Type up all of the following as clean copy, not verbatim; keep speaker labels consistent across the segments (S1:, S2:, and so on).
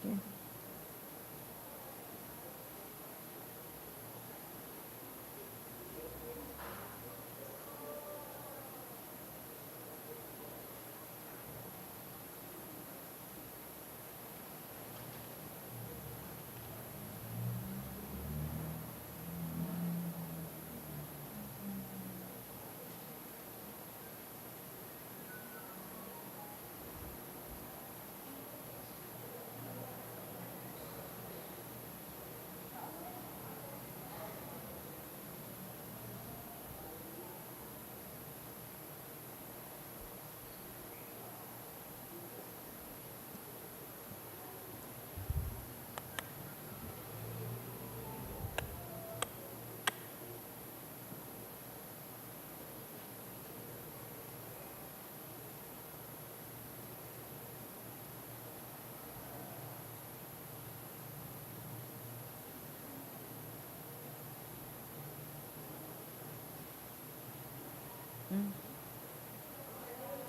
S1: Okay.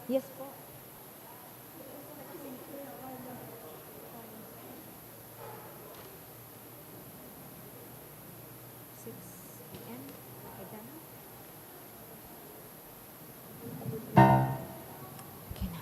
S1: Yes po. 6 p.m. Okay na. Okay na.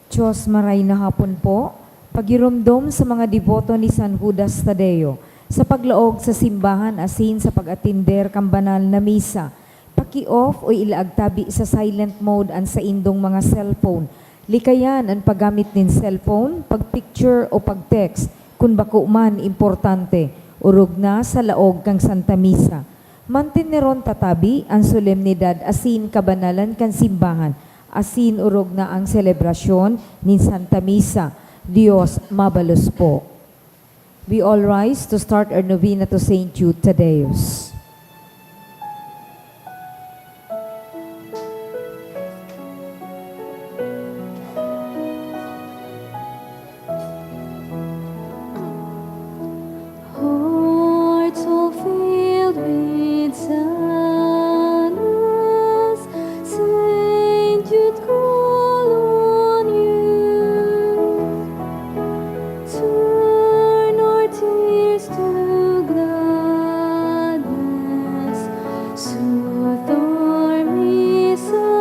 S1: Diyos, maray na hapon po, pagirumdom sa mga deboto ni San Judas Tadeo, sa paglaog sa simbahan asin sa pag-atinder kang banal na misa, paki-off o ilaagtabi sa silent mode ang sa indong mga cellphone. Likayan ang paggamit nin cellphone, pag-picture o pag-text, kung bako man importante, urog na sa laog kang Santa Misa. Mantineron tatabi ang solemnidad asin kabanalan kan simbahan, asin urog na ang selebrasyon ni Santa Misa. Dios mabalos po. We all rise to start our novena to Saint Jude Tadeus.
S2: Hearts all filled with sadness, Saint Jude call on you. Turn our tears to gladness, soothe our misery.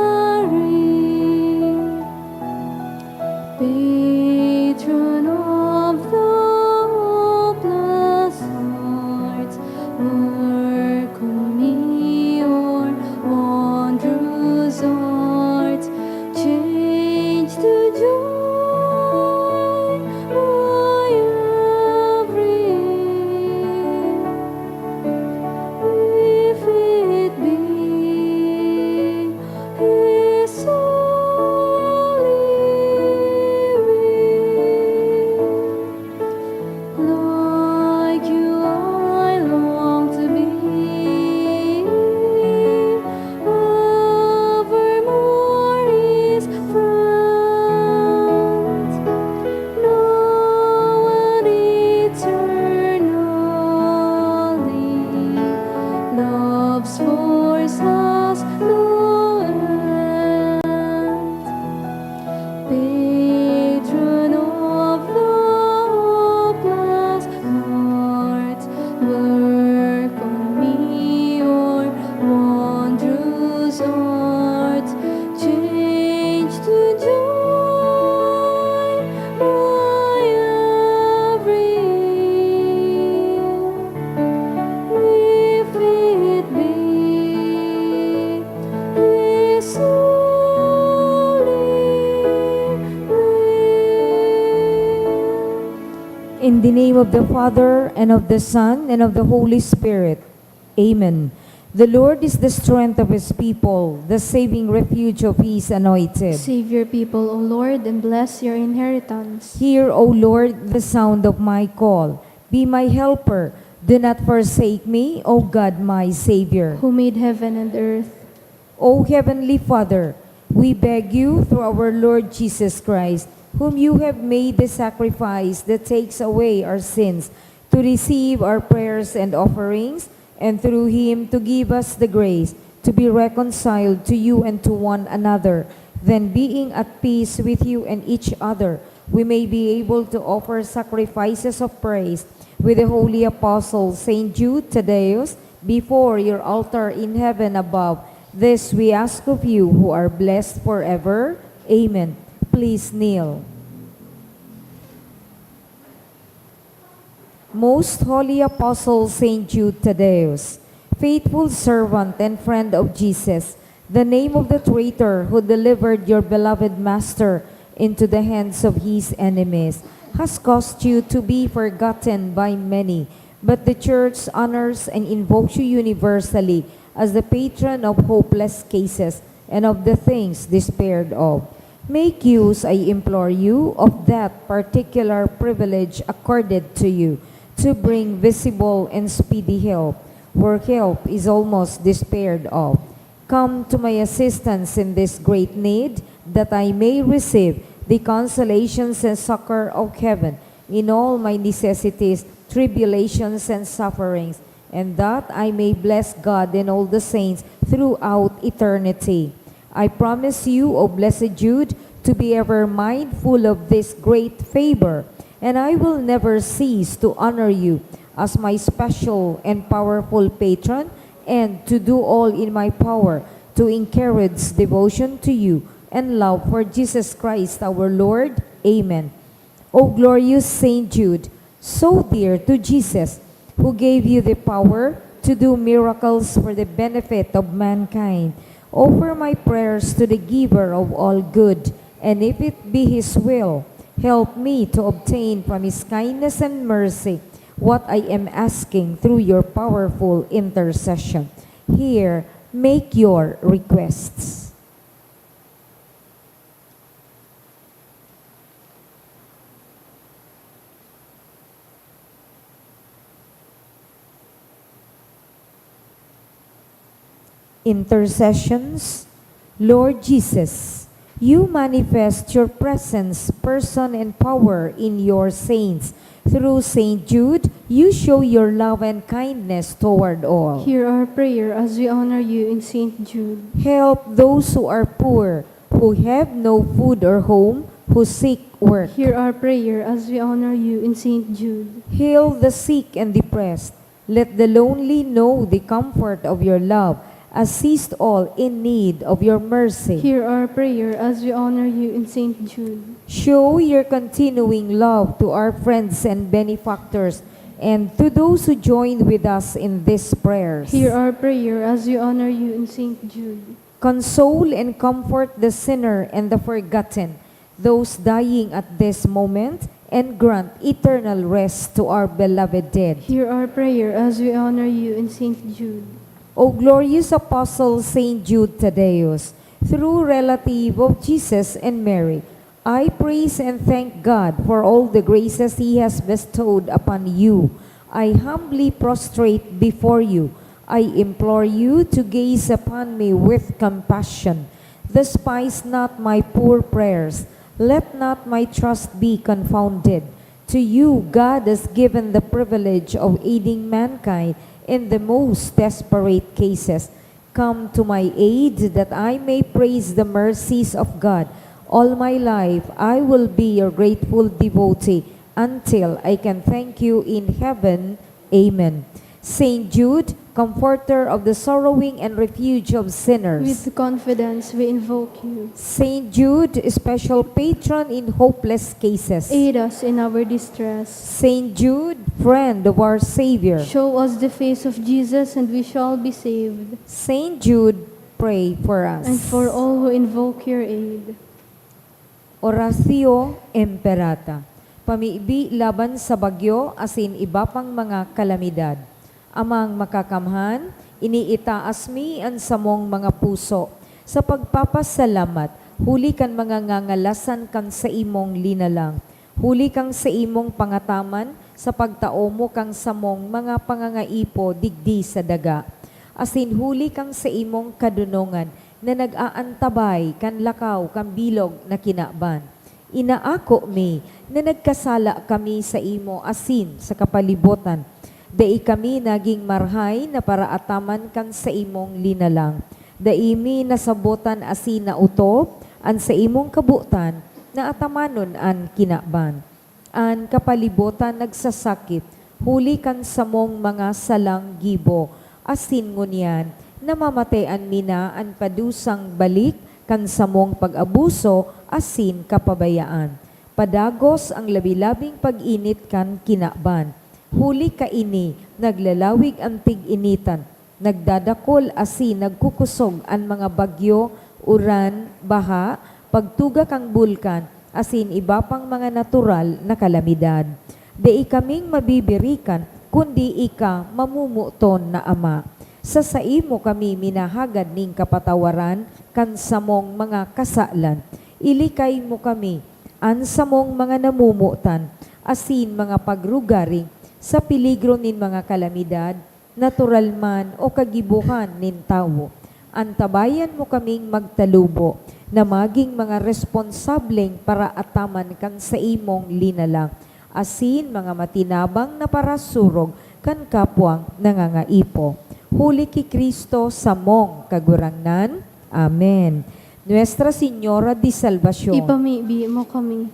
S2: Patron of the hopeless heart, work on me your wondrous art, change to joy my every if it be His holy will. Like you I long to be, evermore His friend, now and eternally. Love's force has no end. Patron of the hopeless heart, work on me your wondrous art, change to joy my every if it be His holy will.
S1: In the name of the Father, and of the Son, and of the Holy Spirit. Amen. The Lord is the strength of His people, the saving refuge of His anointed.
S2: Save your people, O Lord, and bless your inheritance.
S1: Hear, O Lord, the sound of my call. Be my helper. Do not forsake me, O God, my Savior.
S2: Who made heaven and earth.
S1: O Heavenly Father, we beg you through our Lord Jesus Christ, whom you have made the sacrifice that takes away our sins, to receive our prayers and offerings, and through Him to give us the grace to be reconciled to you and to one another, Then being at peace with you and each other, we may be able to offer sacrifices of praise with the holy apostle Saint Jude Thaddeus before your altar in heaven above. This we ask of you who are blessed forever. Amen. Please kneel. Most Holy Apostle Saint Jude Thaddeus, faithful servant and friend of Jesus, the name of the traitor who delivered your beloved Master into the hands of his enemies, has caused you to be forgotten by many, but the Church honors and invokes you universally as the patron of hopeless cases and of the things despaired of. Make use, I implore you, of that particular privilege accorded to you, to bring visible and speedy help, where help is almost despaired of. Come to my assistance in this great need, that I may receive the consolations and succor of heaven in all my necessities, tribulations, and sufferings, and that I may bless God and all the saints throughout eternity. I promise you, O blessed Jude, to be ever mindful of this great favor, and I will never cease to honor you as my special and powerful patron, and to do all in my power to encourage devotion to you and love for Jesus Christ our Lord. Amen. O glorious Saint Jude, so dear to Jesus, who gave you the power to do miracles for the benefit of mankind, offer my prayers to the giver of all good, and if it be his will, help me to obtain from his kindness and mercy what I am asking through your powerful intercession. Here, make your requests. Intercessions. Lord Jesus, you manifest your presence, person, and power in your saints. Through Saint Jude, you show your love and kindness toward all.
S2: Hear our prayer as we honor you in Saint Jude.
S1: Help those who are poor, who have no food or home, who seek work.
S2: Hear our prayer as we honor you in Saint Jude.
S1: Heal the sick and depressed. Let the lonely know the comfort of your love. Assist all in need of your mercy.
S2: Hear our prayer as we honor you in Saint Jude.
S1: Show your continuing love to our friends and benefactors, and to those who join with us in these prayers.
S2: Hear our prayer as we honor you in Saint Jude.
S1: Console and comfort the sinner and the forgotten, those dying at this moment, and grant eternal rest to our beloved dead.
S2: Hear our prayer as we honor you in Saint Jude.
S1: O glorious Apostle Saint Jude Thaddeus, through relative of Jesus and Mary, I praise and thank God for all the graces He has bestowed upon you. I humbly prostrate before you. I implore you to gaze upon me with compassion. Despise not my poor prayers. Let not my trust be confounded. To you, God has given the privilege of aiding mankind in the most desperate cases. Come to my aid, that I may praise the mercies of God. All my life I will be your grateful devotee until I can thank you in heaven. Amen. Saint Jude, comforter of the sorrowing and refuge of sinners.
S2: With confidence we invoke you.
S1: Saint Jude, special patron in hopeless cases.
S2: Aid us in our distress.
S1: Saint Jude, friend of our Savior.
S2: Show us the face of Jesus and we shall be saved.
S1: Saint Jude, pray for us.
S2: And for all who invoke your aid.
S1: Oratio Imperata. Pamiibi laban sa bagyo asin iba pang mga kalamidad. Amang makakamhan, iniitaas mi ang samong mga puso. Sa pagpapasalamat, huli kan mga ngangalasan kan sa imong linalang. Huli kang sa imong pangataman, sa pagtao mo kang samong mga pangangaipo digdi sa daga. Asin huli kang sa imong kadunungan, na nag-aantabay kan lakaw kan bilog na kinaban. Inaako mi, na nagkasala kami sa imo asin sa kapalibutan. Dai kami naging marhay na paraataman kan sa imong linalang. Dai mi nasabotan asin na utop, an sa imong kabutan, na atamanon an kinaban. An kapalibutan nagsasakit, huli kan samong mga salang gibo, asin ngunyan, namamatayan mina an padusang balik, kan samong pag-abuso, asin kapabayaan. Padagos ang labi-labing pag-init kan kinaban. Huli kaini, naglalawig ang tig-initan, nagdadakol asin nagkukusog ang mga bagyo, uran, baha, pagtuga kang bulkan, asin iba pang mga natural na kalamidad. Di kaming mabibirikan, kundi ika mamumuton na Ama. Sa saimo kami minahagad ning kapatawaran, kan samong mga kasalan. Ilikay mo kami, an samong mga namumutan, asin mga pagrugaring, sa peligro nin mga kalamidad, natural man o kagibuhan nin tawo. Antabayan mo kaming magtalubo, na maging mga responsableng para ataman kan sa imong linalang, asin mga matinabang na parasurog kan kapwang nangangaipo. Huli ki Kristo sa mong kagurangnan. Amen. Nuestra Señora de Salvación.
S2: Ipamibi mo kami.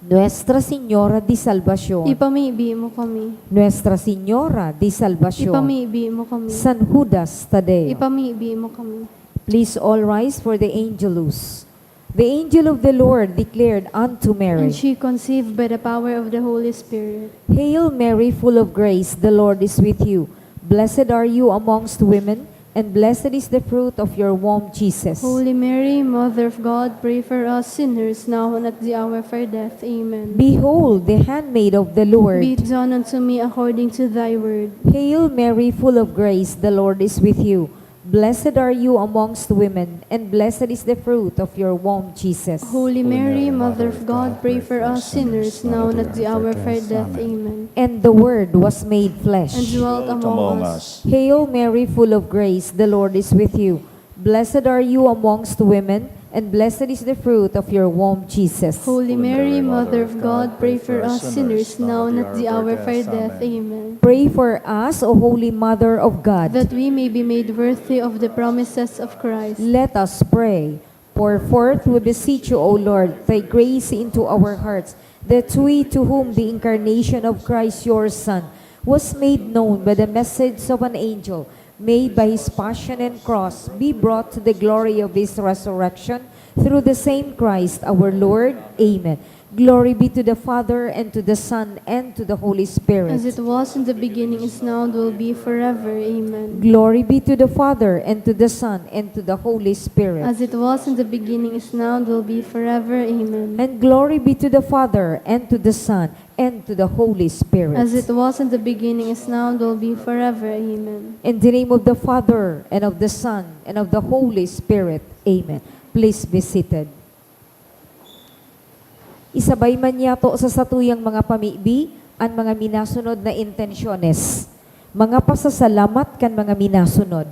S1: Nuestra Señora de Salvación.
S2: Ipamibi mo kami.
S1: Nuestra Señora de Salvación.
S2: Ipamibi mo kami.
S1: San Judas Tadeo.
S2: Ipamibi mo kami.
S1: Please all rise for the Angelus. The angel of the Lord declared unto Mary,
S2: And she conceived by the power of the Holy Spirit.
S1: Hail Mary, full of grace, the Lord is with you. Blessed are you amongst women, and blessed is the fruit of your womb, Jesus.
S2: Holy Mary, Mother of God, pray for us sinners now and at the hour of our death. Amen.
S1: Behold, the handmaid of the Lord.
S2: Be it done unto me according to thy word.
S1: Hail Mary, full of grace, the Lord is with you. Blessed are you amongst women, and blessed is the fruit of your womb, Jesus.
S2: Holy Mary, Mother of God, pray for us sinners now and at the hour of our death. Amen.
S1: And the Word was made flesh.
S2: And dwelt among us.
S1: Hail Mary, full of grace, the Lord is with you. Blessed are you amongst women, and blessed is the fruit of your womb, Jesus.
S2: Holy Mary, Mother of God, pray for us sinners now and at the hour of our death. Amen.
S1: Pray for us, O Holy Mother of God.
S2: That we may be made worthy of the promises of Christ.
S1: Let us pray. Pour forth, we beseech you, O Lord, thy grace into our hearts, that we, to whom the incarnation of Christ your Son was made known by the message of an angel, may by his passion and cross be brought to the glory of his resurrection, through the same Christ our Lord. Amen. Glory be to the Father, and to the Son, and to the Holy Spirit.
S2: As it was in the beginning, is now, and will be forever. Amen.
S1: Glory be to the Father, and to the Son, and to the Holy Spirit.
S2: As it was in the beginning, is now, and will be forever. Amen.
S1: And glory be to the Father, and to the Son, and to the Holy Spirit.
S2: As it was in the beginning, is now, and will be forever. Amen.
S1: In the name of the Father, and of the Son, and of the Holy Spirit. Amen. Please be seated. Isabay man yato sa satuyang mga pamibi ang mga minasunod na intensyones. Mga pasasalamat kan mga minasunod.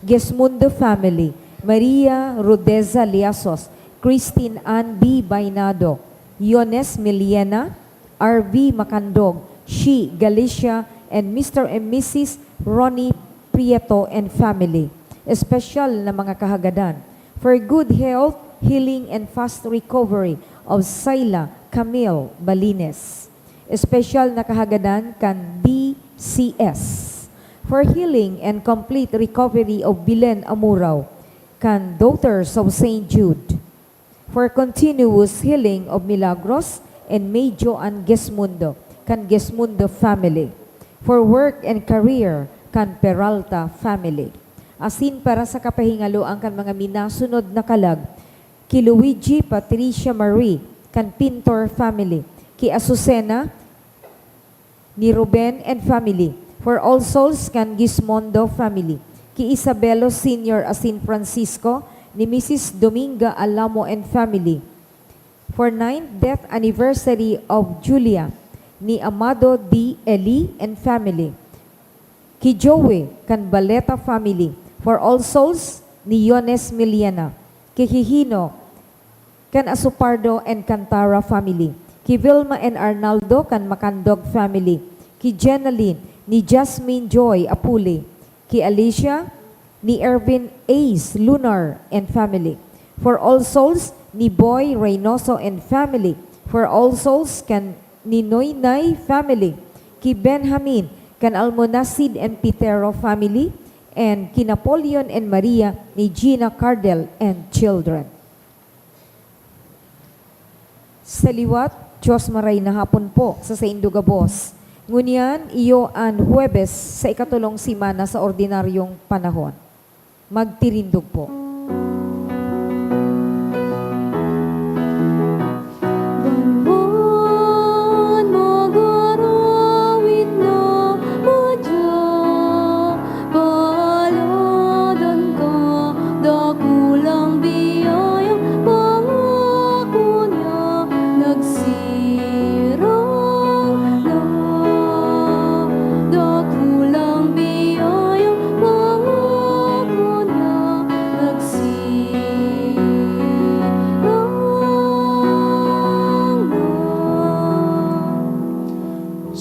S1: Gesmundo family, Maria Rodeza Liasos, Christine Ann B. Bainado, Yones Miliena, R.V. Macandog, She Galicia, and Mr. and Mrs. Ronnie Prieto and family. Espesyal na mga kahagadan. For good health, healing, and fast recovery of Sayla Camille Balines. Espesyal na kahagadan kan DCS. For healing and complete recovery of Bilen Amuraw kan Daughters of St. Jude. For continuous healing of Milagros and Medyo and Gesmundo kan Gesmundo family. For work and career kan Peralta family. Asin para sa kapahingalo ang kan mga minasunod na kalag, ki Luigi Patricia Marie, kan Pintor family, ki Azucena, ni Ruben and family, for All Souls kan Gismondo family, ki Isabelo Sr. Asin Francisco, ni Mrs. Dominga Alamo and family, for 9th death anniversary of Julia, ni Amado D. Eli and family, ki Joey kan Baleta family, for All Souls, ni Yones Miliana, ki Hihino, kan Asupardo and Cantara family, ki Vilma and Arnaldo kan Macandog family, ki Jenaline, ni Jasmine Joy Apuli, ki Alicia, ni Ervin Ace Lunar and family, For All Souls, ni Boy Reynoso and family. For All Souls, kan ni Noynay family. Ki Benjamin, kan Almonacid and Pitero family. And ki Napoleon and Maria, ni Gina Cardel and children. Sa liwat, Diyos maray na hapon po sa Indugabos. Ngunyan, iyo an Huwebes sa ikatulong simana sa ordinaryong panahon. Magtirindog po.
S2: Banwan magarawit na madya, paladan ka, dakulang biyayang pangako niya, nagsirang na, dakulang biyayang pangako niya,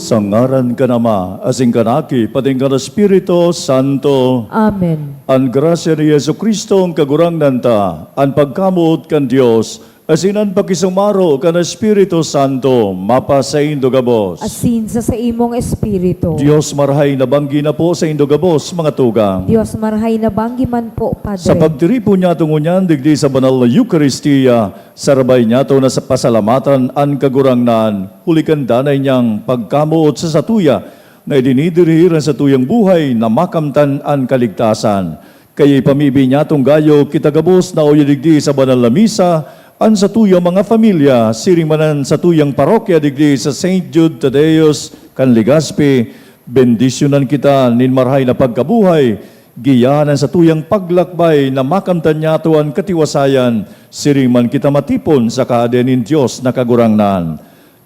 S3: Sa ngaran ka nama, asing kanaki, pating ka na Espiritu Santo,
S1: Amen.
S3: ang grasya ni Yesu Kristo ang kagurang nanta, ang pagkamot kan Dios, asinan pakisumaro kan Espiritu Santo, mapa sa Indogabos.
S1: Asin sa imong espiritu.
S3: Dios marhay na banggi na po sa Indogabos, mga tugang.
S1: Diyos marhay na banggi man po, Padre.
S3: Sa pagdiri po niya tungunyan, digdi sa banal na Eucharistia, sarabay niya to na sa pasalamatan ang kagurangnan, hulikan danay niyang pagkamuot sa satuya, na idinidirihiran sa tuyang buhay na makamtan ang kaligtasan. Kaya pamibi niya tong gayo, kitagabos na oyadigdi sa banal na misa, an sa tuyang mga familia, sirimanan sa tuyang parokya digdi sa St. Jude Tadeus, kan Legazpi, bendisyonan kita nin marhay na pagkabuhay, giyanan sa tuyang paglakbay na makamtan niya tuan katiwasayan, siriman kita matipon sa kaadenin Diyos na kagurangnan.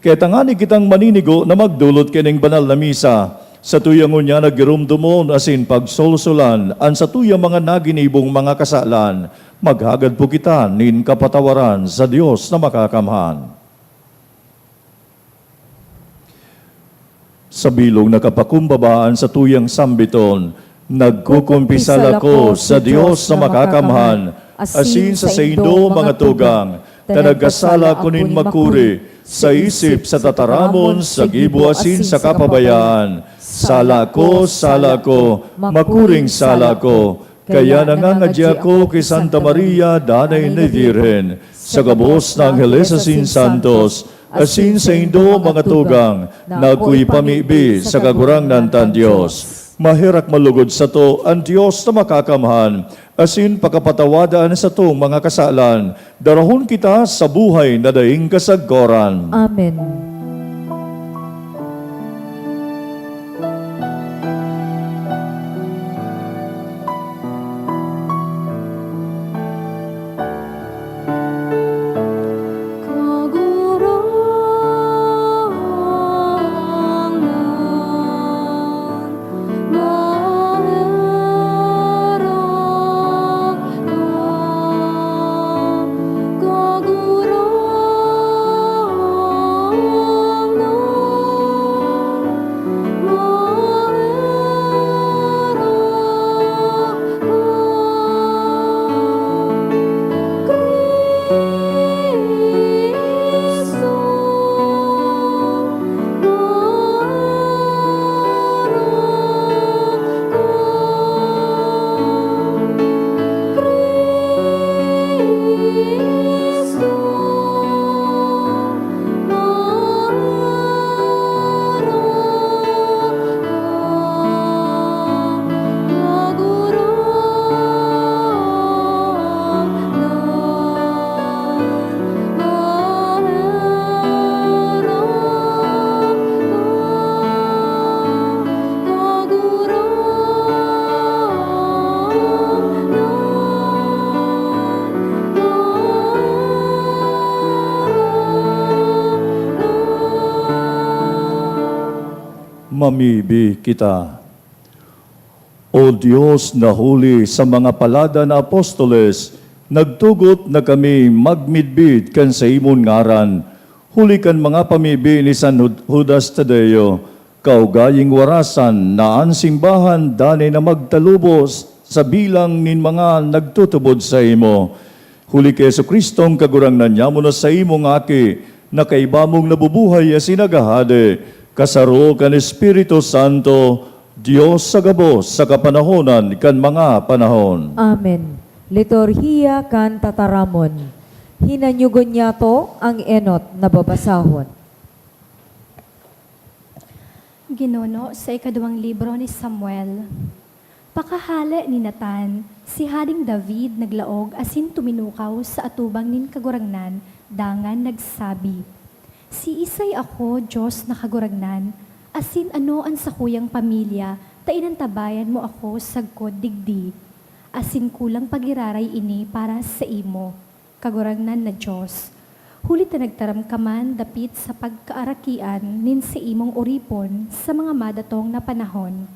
S3: Kaya tangani kitang maninigo na magdulot kining banal na misa, sa tuyang unya nagirumdumon asin pagsolsolan, an sa tuyang mga naginibong mga kasalan, maghagad po kita nin kapatawaran sa Diyos na makakamhan. Sa bilog na kapakumbabaan sa tuyang sambiton, nagkukumpisal ako sa Diyos na makakamhan, asin sa saindo mga tugang, tanagkasala ko nin makuri, sa isip, sa tataramon, sa gibo asin sa kapabayaan. Sala ko, makuring sala ko, kaya nangangadya ko kay Santa Maria, Danay na Virhen, sa gabos ng Angeles asin Santos, asin sa indo mga tugang, na ako'y pamibi sa kagurang nantan Diyos. Mahirak malugod sa to ang Diyos na makakamhan, asin pakapatawadaan sa tong mga kasalan, darahon kita sa buhay na daing kasaggoran.
S1: Amen.
S3: Mamibi kita. O Diyos na huli sa mga palada na apostoles, nagtugot na kami magmidbid kan sa imon ngaran, huli kan mga pamibi ni San Judas Tadeo, kaugaying warasan na ang simbahan danay na magtalubos sa bilang nin mga nagtutubod sa imo. Huli kay Yesu Kristong kagurangnan niya mo na sa imong aki, na kaibamong nabubuhay as inagahade, kasaro kan Espiritu Santo, Diyos sa gabos sa kapanahonan kan mga panahon.
S1: Amen. Liturhiya kan tataramon. Hinanyugon niya to ang enot na babasahon.
S4: Ginuno sa ikaduwang libro ni Samuel. Pakahali ni Natan, si Haring David naglaog asin tuminukaw sa atubang nin kagurangnan, dangan nagsabi, Si Isay ako, Diyos na kagurangnan, asin ano ang sakuyang pamilya, tainantabayan mo ako sagkod digdi. Asin kulang pagiraray ini para sa imo, kagurangnan na Diyos. Huli ta nagtaram kaman dapit sa pagkaarakian nin si imong uripon sa mga madatong na panahon.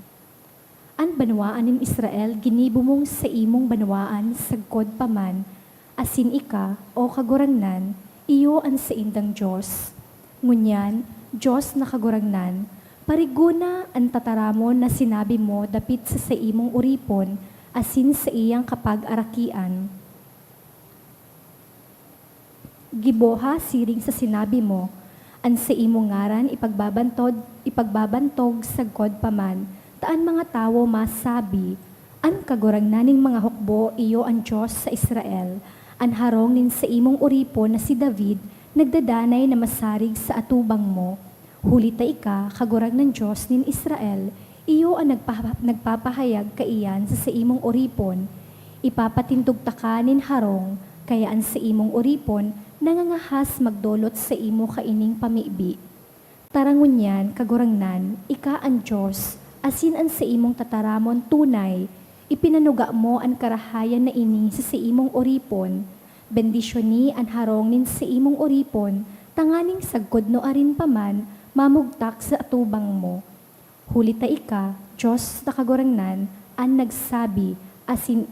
S4: An banwaan nin Israel ginibo mong sa imong banwaan sagkod paman, asin ika o kagurangnan, iyo ang sa indang Diyos. Ngunyan, Diyos na kagurangnan, pariguna ang tataramon na sinabi mo dapit sa imong uripon, asin sa iyang kapag-arakian. Giboha siring sa sinabi mo, an sa imong ngaran ipagbabantog sagkod paman, taan mga tawo masabi, an kagurangnaning mga hukbo iyo ang Diyos sa Israel, an harong nin sa imong uripon na si David, nagdadanay na masarig sa atubang mo. Hulita ika, kagurang ng Diyos nin Israel, iyo ang nagpapahayag kaiyan sa imong uripon, ipapatindog ta ka nin harong, kaya an sa imong uripon, nangangahas magdolot sa imo kaining pamibi. Tarangunyan, kagurangnan, ika ang Diyos, asin an sa imong tataramon tunay, ipinanuga mo ang karahayan na ini sa imong uripon, bendisyon ni ang harong nin sa imong uripon, tanganing sagkod no arin paman, mamugtak sa atubang mo. Hulita ika, Diyos na kagurangnan, ang nagsabi, asin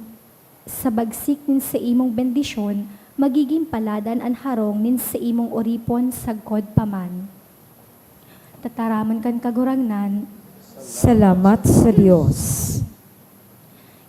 S4: sa bagsik nin sa imong bendisyon, magiging paladan ang harong nin sa imong uripon sagkod paman. Tataraman kan kagurangnan,
S1: Salamat sa Diyos.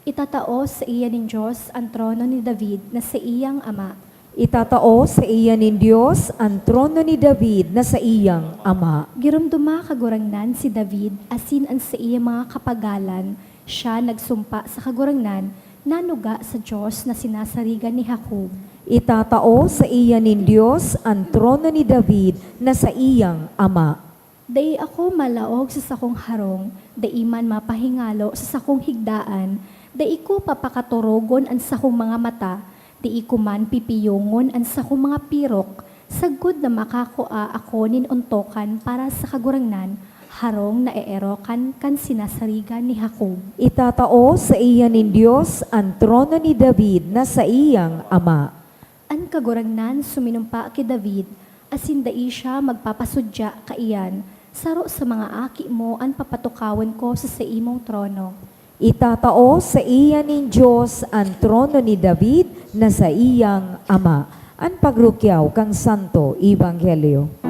S4: itatao sa iya nin Diyos ang trono ni David na sa iyang ama.
S1: Itatao sa iya nin Diyos ang trono ni David na sa iyang ama.
S4: Girumduma kagurangnan si David asin ang sa iya mga kapagalan, siya nagsumpa sa kagurangnan, nanuga sa Diyos na sinasarigan ni Jacob.
S1: Itatao sa iya nin Diyos ang trono ni David na sa iyang ama.
S4: Dai ako malaog sa sakong harong, dai man mapahingalo sa sakong higdaan, dai ko papakaturogon ang sakong mga mata, dai ko man pipiyongon ang sakong mga pirok, sagud na makakua ako nin untokan para sa kagurangnan, harong na eerokan kan sinasarigan ni Jacob.
S1: Itatao sa iya nin Diyos ang trono ni David na sa iyang ama.
S4: Ang kagurangnan suminumpa kay David, asin dai siya magpapasudya kaiyan, saro sa mga aki mo ang papatukawan ko sa imong trono.
S1: Itatao sa iya nin Diyos ang trono ni David na sa iyang ama. Ang pagrukyaw kang Santo Ebanghelyo.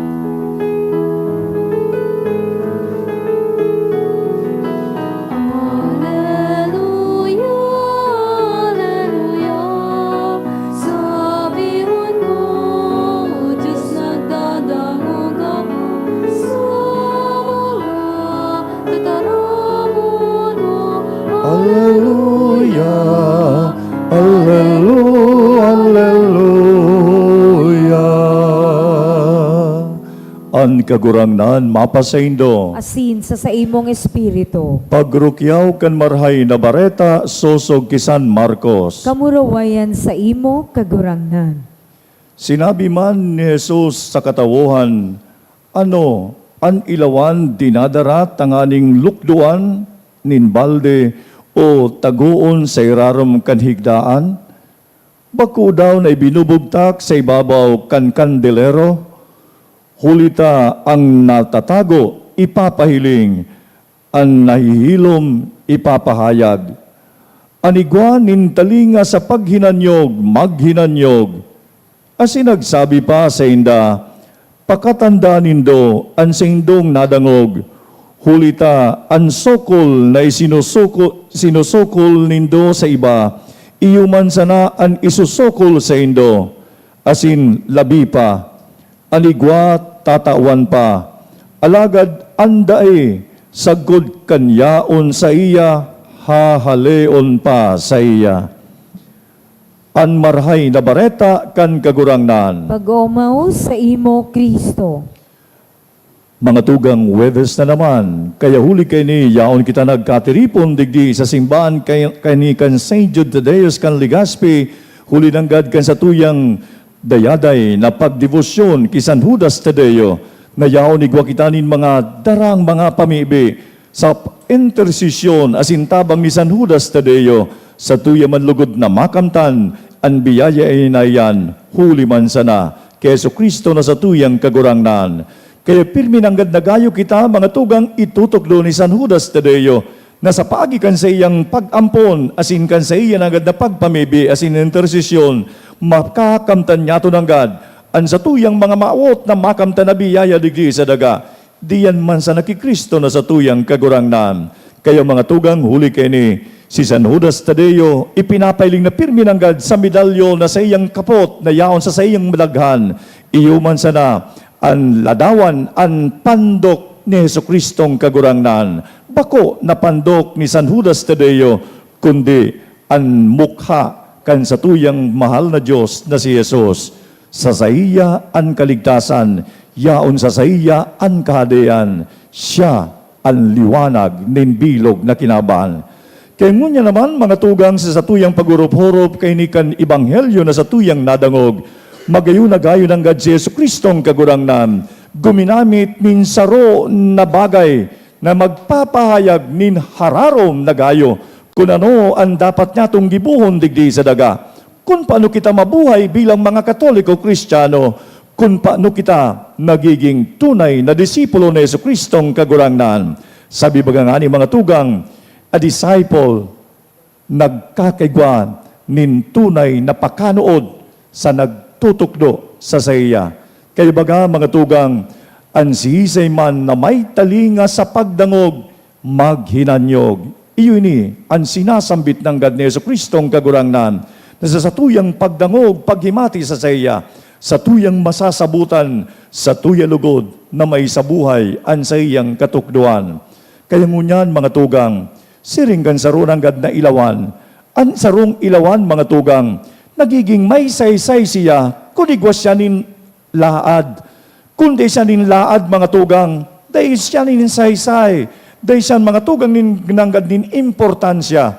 S3: Alleluia, alleluia, alleluia. An kagurangnan mapasaindo.
S1: Asin sa imong espiritu.
S3: Pagrukyaw kan marhay na bareta sosog kisan Marcos.
S1: Kamurawayan sa imo kagurangnan.
S3: Sinabi man ni Jesus sa katawuhan, ano an ilawan dinadara tanganing lukduan nin balde o taguon sa irarom kanhigdaan? Bako daw na ibinubugtak sa ibabaw kan kandelero? Hulita ang natatago, ipapahiling, ang nahihilom, ipapahayag. Anigwa nin talinga sa paghinanyog, maghinanyog. As nagsabi pa sa inda, pakatanda nindo ang sindong nadangog, hulita ang sokol na sinusukol nindo sa iba, iyo man sana an isusokol sa indo, asin labi pa, anigwa tatawan pa, alagad andae, sagod kanyaon sa iya, hahaleon pa sa iya. An marhay na bareta kan kagurangnan.
S1: Pag-omaw sa imo, Kristo.
S3: Mga tugang Webes na naman, kaya huli kay ni yaon kita nagkatiripon digdi sa simbahan kay ni kan St. Jude Tadeus kan Legazpi, huli ng gad kan sa tuyang dayaday na pagdevosyon kisan Judas Tadeo, na yaon igwa kita nin mga darang mga pamibi sa intersesyon asintabang ni San Judas Tadeo sa tuya manlugod na makamtan an biyaya ay inayan huli man sana kay Kristo na sa tuyang kagurangnan. Kaya pirmi nanggad nagayo kita mga tugang itutuklo ni San Judas Tadeo na sa pagikan sa iyang pag-ampon asin kan sa iya nanggad na pagpamibi asin intersesyon makakamtan niya to nanggad an sa tuyang mga maawot na makamtan na biyaya digdi sa daga diyan man sa nakikristo na sa tuyang kagurangnan. Kaya mga tugang huli kay ni si San Judas Tadeo ipinapailing na pirmi nanggad sa medalyo na sa iyang kapot na yaon sa iyang malaghan iyo man sana an ladawan, an pandok ni Jesukristong kagurangnan. Bako na pandok ni San Judas Tadeo, kundi an mukha kan sa tuyang mahal na Diyos na si Jesus. Sa saiya an kaligtasan, yaon sa saiya an kahadean, siya ang liwanag nin bilog na kinabahan. Kaya ngunya naman mga tugang sa tuyang pagurup-hurup kay ni kan ibanghelyo na sa tuyang nadangog, magayon na gayo ng God si Jesukristong kagurangnan, guminamit nin saro na bagay na magpapahayag nin hararom na gayo kung ano ang dapat niya itong gibuhon digdi sa daga. Kung paano kita mabuhay bilang mga Katoliko Kristiyano, kung paano kita nagiging tunay na disipulo ni Jesukristong kagurangnan. Sabi baga nga ni mga tugang, a disciple nagkakaigwa nin tunay na pakanood sa nagtutukdo sa saya. Kaya baga mga tugang, ansisay man na may talinga sa pagdangog, maghinanyog. Iyo ini ang sinasambit ng God ni Jesukristong kagurangnan, na sa tuyang pagdangog, paghimati sa saya, sa tuyang masasabutan, sa tuya lugod na may sabuhay ang sayang katukduan. Kaya ngunyan mga tugang, siringgan sa runang God na ilawan, ang sarong ilawan mga tugang, nagiging may saysay siya, kunigwas siya nin laad. Kundi siya nin laad, mga tugang, dahil siya nin saysay. Dahil siya mga tugang nin ginanggad nin importansya.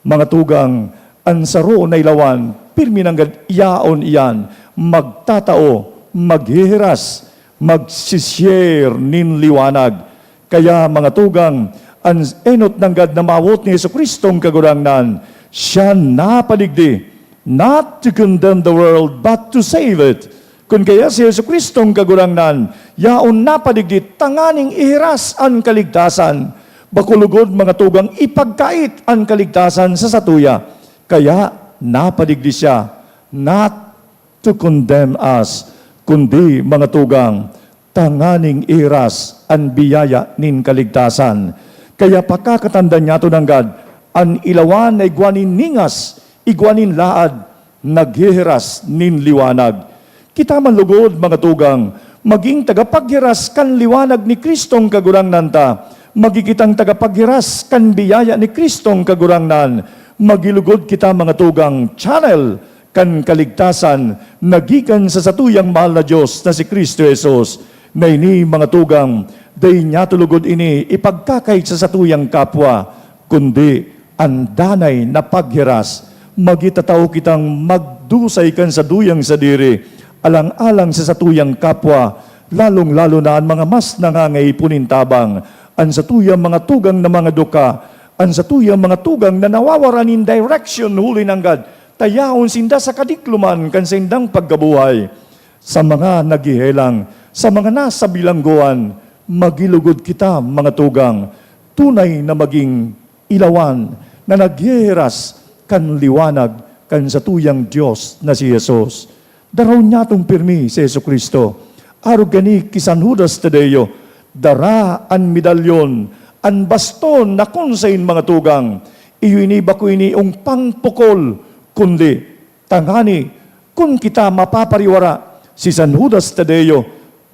S3: Mga tugang, ang saro na ilawan, pirmi nanggad iyaon iyan, magtatao, maghihiras, magsishare nin liwanag. Kaya mga tugang, ang enot nanggad na mawot ni Jesukristong kagurangnan, siya napadigdi, not to condemn the world, but to save it. Kung kaya si Jesukristong kagurangnan, yaon napadigdi, tanganing ihiras ang kaligtasan. Bakulugod mga tugang, ipagkait ang kaligtasan sa satuya. Kaya napadigdi siya, not to condemn us, kundi mga tugang, tanganing ihiras ang biyaya nin kaligtasan. Kaya pakakatanda niya ito ng God, ang ilawan na igwanin ningas, igwanin laad, naghihiras nin liwanag. Kita man lugod, mga tugang, maging tagapaghiras kan liwanag ni Kristong kagurangnan ta, magigitang tagapaghiras kan biyaya ni Kristong kagurangnan, magilugod kita mga tugang, channel kan kaligtasan, nagikan sa satuyang mahal na Diyos na si Kristo Jesus, na ini mga tugang, day niya tulugod ini, ipagkakait sa satuyang kapwa, kundi ang danay na paghiras, magitataw kitang magdusay kan sa duyang sadiri, alang-alang sa satuyang kapwa, lalong-lalo na ang mga mas nangangaipunin tabang, ang satuyang mga tugang na mga duka, ang satuyang mga tugang na nawawaran in direction huli ng God, tayaon sinda sa kadikluman kan sindang pagkabuhay. Sa mga nagihelang, sa mga nasa bilangguan, magilugod kita mga tugang, tunay na maging ilawan, na naghihiras kan liwanag kan sa tuyang Diyos na si Jesus. Daraw niya itong pirmi si Jesucristo. Arog gani kisan Judas Tadeo, dara an medalyon, an baston na konsain mga tugang, iyo ini bako ini ung pangpukol, kundi tangani kung kita mapapariwara si San Judas Tadeo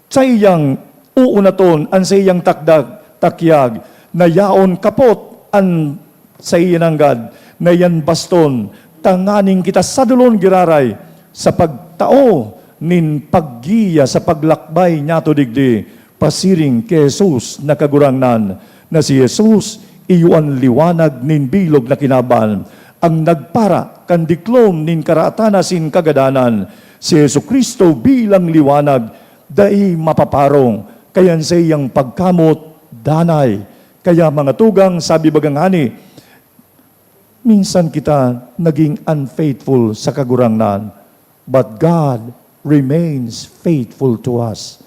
S3: sa iyang uunaton an sa iyang takdag takyag na yaon kapot an sa iyang anggad na yan baston tanganing kita sadulon giraray sa pagtao nin paggiya sa paglakbay niya to digdi pasiring kay Jesus na kagurangnan na si Jesus iyuan liwanag nin bilog na kinaban ang nagpara kan diklom nin karaatana sin kagadanan si Jesucristo bilang liwanag dai mapaparong kayan sa iyang pagkamot danay kaya mga tugang sabi bagangani minsan kita naging unfaithful sa kagurangnan but God remains faithful to us.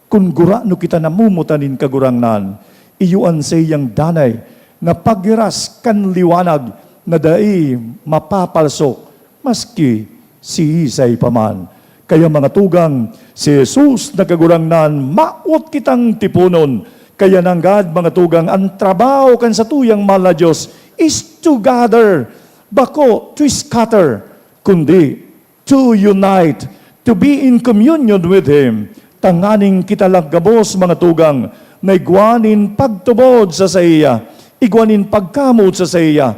S3: Kung gurano kita namumutanin kagurangnan, iyuan sa iyang danay na paghiras kan liwanag na dai mapapalsok maski si Isay paman. Kaya mga tugang, si Jesus na kagurangnan, maot kitang tipunon. Kaya nanggad mga tugang, ang trabaho kan sa tuyang mahal na Diyos is to gather, bako to scatter, kundi to unite, to be in communion with Him. Tanganing kita laggabos mga tugang, na igwanin pagtubod sa saya, igwanin pagkamot sa saya,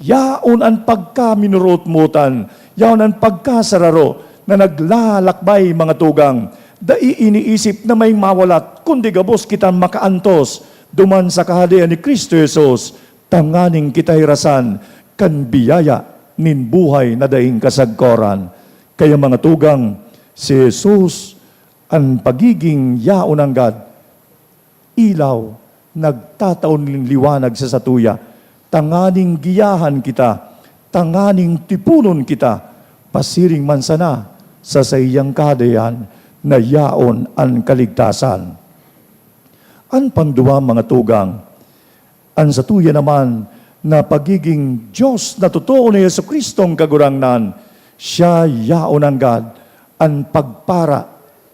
S3: yaon ang pagkaminurot-mutan, yaon ang pagkasararo, na naglalakbay mga tugang, dai iniisip na may mawalat, kundi gabos kita makaantos, duman sa kahadian ni Kristo Jesus, tanganing kita'y rasan, kan biyaya nin buhay na daing kasagkoran. Kaya mga tugang, si Jesus, ang pagiging yaon ng God, ilaw, nagtataon ng liwanag sa satuya, tanganing giyahan kita, tanganing tipunon kita, pasiring man sana sa sayang kadayan na yaon ang kaligtasan. Ang pangduwa mga tugang, ang satuya naman na pagiging Diyos na totoo ni Yesu Kristong kagurangnan, siya yaon ang God, ang pagpara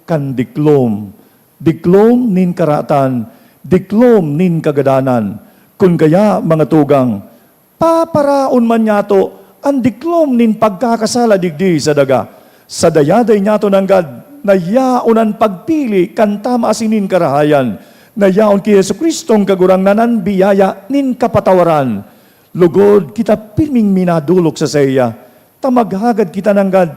S3: kan diklom, diklom nin karatan, diklom nin kagadanan. Kung kaya mga tugang, paparaon man yato ang diklom nin pagkakasala digdi sa daga. Sa dayaday niyato ng God, na yaon ang pagpili kan tama asinin karahayan, na yaon ki Yesu Kristong kagurangnan ang biyaya nin kapatawaran. Lugod kita pirming minadulok sa saya, tamaghagad kita ng God,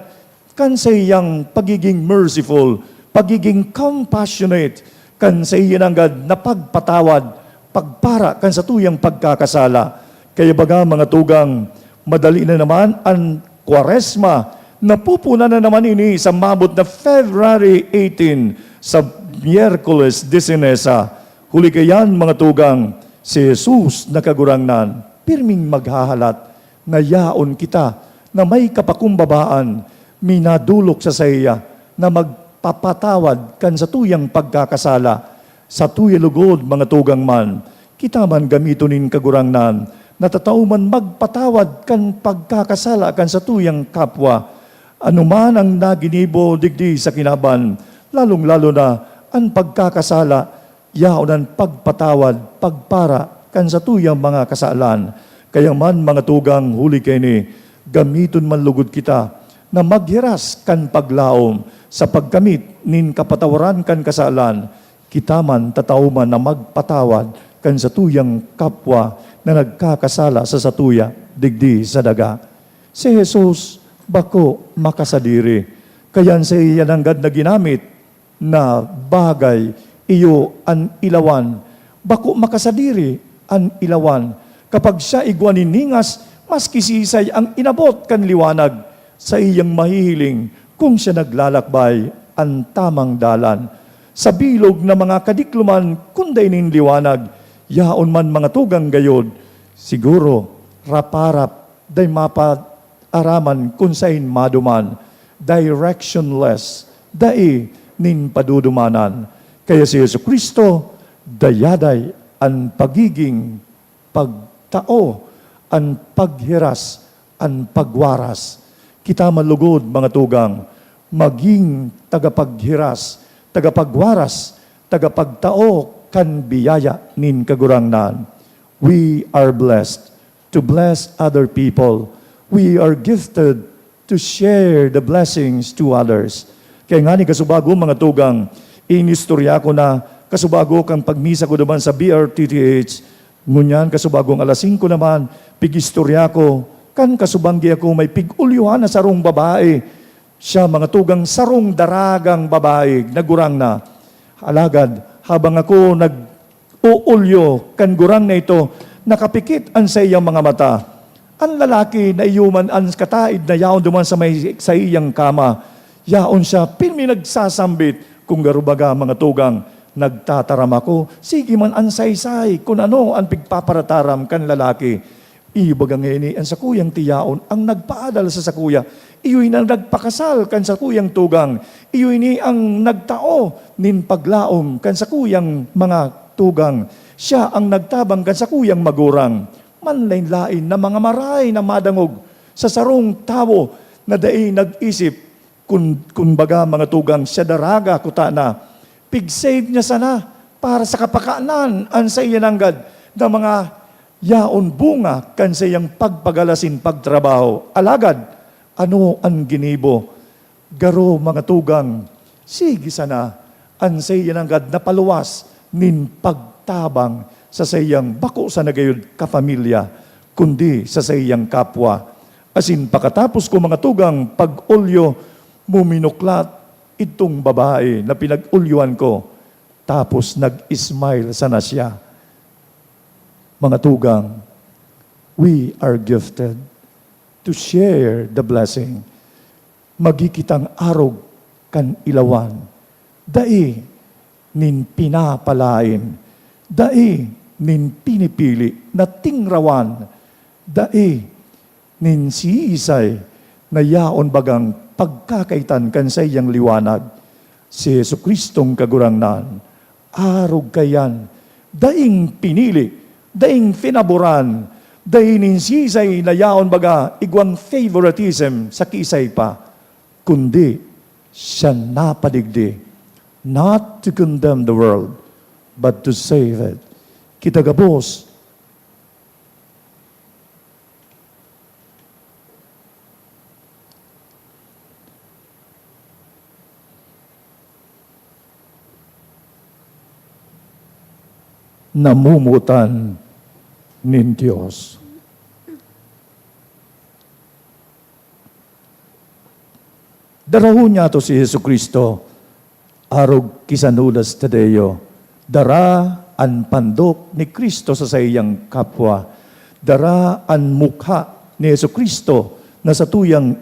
S3: kan sa iyang pagiging merciful, pagiging compassionate, kan sa iyang God na pagpatawad, pagpara kan sa tuyang pagkakasala. Kaya baga mga tugang, madali na naman ang Kwaresma, napupuna na naman ini sa mabot na February 18 sa Miyerkules 19. Huli kayan mga tugang, si Jesus na kagurangnan, pirming maghahalat na yaon kita na may kapakumbabaan, minadulok sa saya na magpapatawad kan sa tuyang pagkakasala. Sa tuya lugod mga tugang man, kita man gamitonin kagurangnan, natatao man magpatawad kan pagkakasala kan sa tuyang kapwa. Anuman ang naginibo digdi sa kinaban, lalong-lalo na ang pagkakasala, yaon ang pagpatawad, pagpara kan sa tuyang mga kasalan. Kaya man mga tugang huli kayo ni, gamiton man lugod kita na maghiras kan paglaom sa pagkamit nin kapatawaran kan kasalan, kita man tatao man na magpatawad kan sa tuyang kapwa na nagkakasala sa satuya digdi sa daga. Si Jesus bako makasadiri, kayan sa iyan ang God na ginamit na bagay iyo an ilawan, bako makasadiri an ilawan. Kapag siya igwanin ningas, maski si Isay ang inabot kan liwanag sa iyang mahihiling kung siya naglalakbay ang tamang dalan. Sa bilog na mga kadikluman, kunday nin liwanag, yaon man mga tugang gayod, siguro raparap, day mapa-araman kung sain maduman, directionless, dai nin padudumanan. Kaya si Yesu Kristo, dayaday ang pagiging pagtao, ang paghiras, ang pagwaras. Kita malugod mga tugang, maging tagapaghiras, tagapagwaras, tagapagtao kan biyaya nin kagurangnan. We are blessed to bless other people we are gifted to share the blessings to others. Kaya nga ni kasubago mga tugang, inistorya ko na kasubago kang pagmisa ko naman sa BRTTH, ngunyan kasubagong alas 5 naman, pigistorya ko, kan kasubanggi ako may pigulyuhan na sarong babae, siya mga tugang sarong daragang babae, nagurang na. Alagad, habang ako nag-uulyo, kan gurang na ito, nakapikit ang sa iyang mga mata. Ang lalaki na iyuman ang kataid na yaon duman sa iyang kama, yaon siya, pinmi nagsasambit, kung garubaga mga tugang, nagtataram ako, sige man ang saysay, kung ano ang pigpaparataram kan lalaki. Ibagang ini ang sakuyang tiyaon, ang nagpaadal sa sakuya, iyo'y nang nagpakasal kan sakuyang tugang, iyo'y ni ang nagtao nin paglaom kan sakuyang mga tugang, siya ang nagtabang kan sakuyang magurang, manlain-lain na mga maray na madangog sa sarong tao na daing nag-isip, kun baga mga tugang siya daraga kuta na, pig-save niya sana para sa kapakanan ang sa iyananggad na mga yaon bunga kan sa iyang pagpagalasin pagtrabaho. Alagad, ano ang ginibo? Garo mga tugang, sige sana ang sa iyananggad na paluwas nin pagtabang sa sayang bako sa nagayod kapamilya, kundi sa sayang kapwa. Asin pakatapos ko mga tugang pag-ulyo, muminuklat itong babae na pinag-ulyuan ko, tapos nag-smile sana siya. Mga tugang, we are gifted to share the blessing. Magikitang arog kan ilawan, dai nin pinapalain, dai nin pinipili na tingrawan, dai nin siisay na yaon bagang pagkakaitan kan sa iyang liwanag. Si Jesukristong kagurangnan, arog kayan, daing pinili, daing finaburan, daing nin siisay na yaon baga igwang favoritism sa kisay pa, kundi siya napadigdi, not to condemn the world, but to save it. Kitagapos, namumutan nin Diyos. Darahon niya to si Jesucristo, arog kisanudas tadeyo, dara an pandok ni Kristo sa sayang kapwa, dara an mukha ni Jesucristo na sa tuyang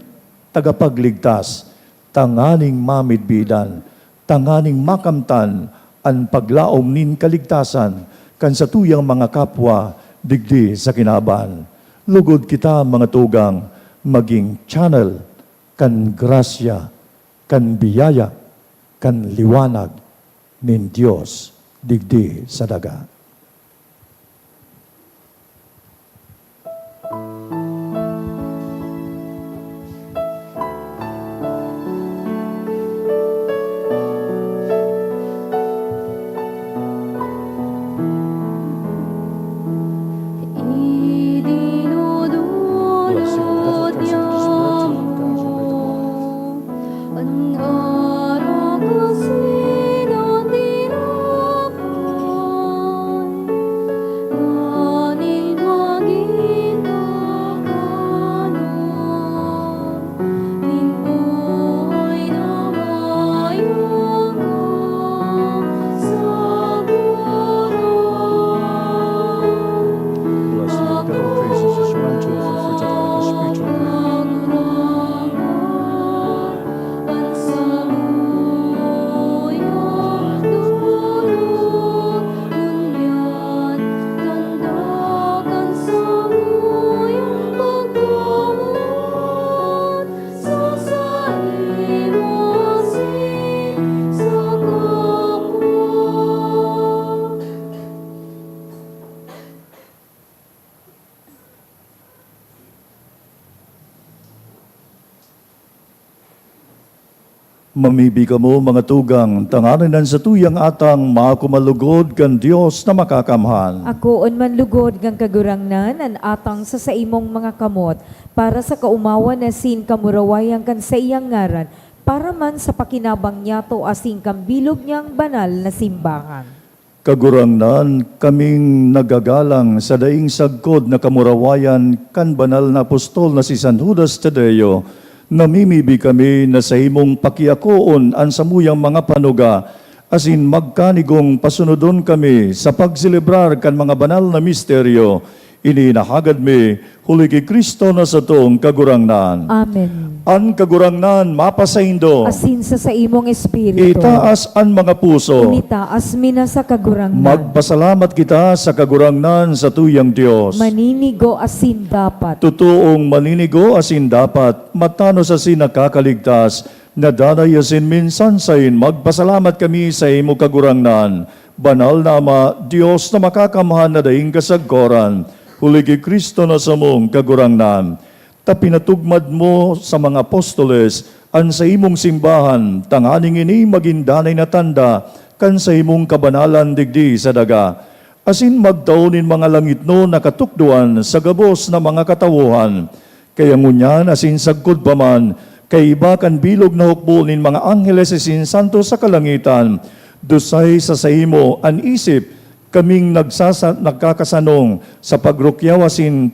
S3: tagapagligtas, tanganing mamidbidan, tanganing makamtan, an paglaom nin kaligtasan, kan sa tuyang mga kapwa, digdi sa kinaban. Lugod kita mga tugang, maging channel, kan grasya, kan biyaya, kan liwanag, nin Diyos, digdi sa daga.
S2: Idinudulot niya mo ang araw kasi ng dirapa.
S3: Mamibi ka mo mga tugang, tanganan sa tuyang atang makumalugod kan Dios na makakamhan.
S1: Akoon man lugod ng kagurangnan an atang sa imong mga kamot para sa kaumawan na sin kamurawayang kan sa iyang ngaran para man sa pakinabang niya to asing kambilog niyang banal na simbahan.
S3: Kagurangnan kaming nagagalang sa daing sagkod na kamurawayan kan banal na apostol na si San Judas Tadeo. Namimibi kami na sa imong pakiakoon ang samuyang mga panuga, asin magkanigong pasunodon kami sa pagselebrar kan mga banal na misteryo. Ininahagad mi, huli kay Kristo na sa toong kagurangnan.
S1: Amen.
S3: Ang kagurangnan mapasaindo,
S1: Asin sa imong espiritu.
S3: itaas ang mga puso.
S1: Initaas mina sa kagurangnan.
S3: Magpasalamat kita sa kagurangnan sa tuyang Diyos.
S1: Maninigo asin dapat.
S3: Totoong maninigo asin dapat, matano sa sinakakaligtas, na danay asin minsan sain, magpasalamat kami sa imo kagurangnan. Banal na Ama, Diyos na makakamhan na daing kasagkoran, huli kay Kristo na sa mong kagurangnan. Ta pinatugmad mo sa mga apostoles, an sa imong simbahan, tanganing ini magindanay na tanda, kan sa imong kabanalan digdi sa daga. Asin magtaunin mga langit no nakatukduan sa gabos na mga katawuhan. Kaya ngunyan asin sagkod pa man, kay iba kan bilog na hukbo nin mga angheles asin santo sa kalangitan, dusay sa imo an isip, kaming nagkakasanong sa pagrukyaw asin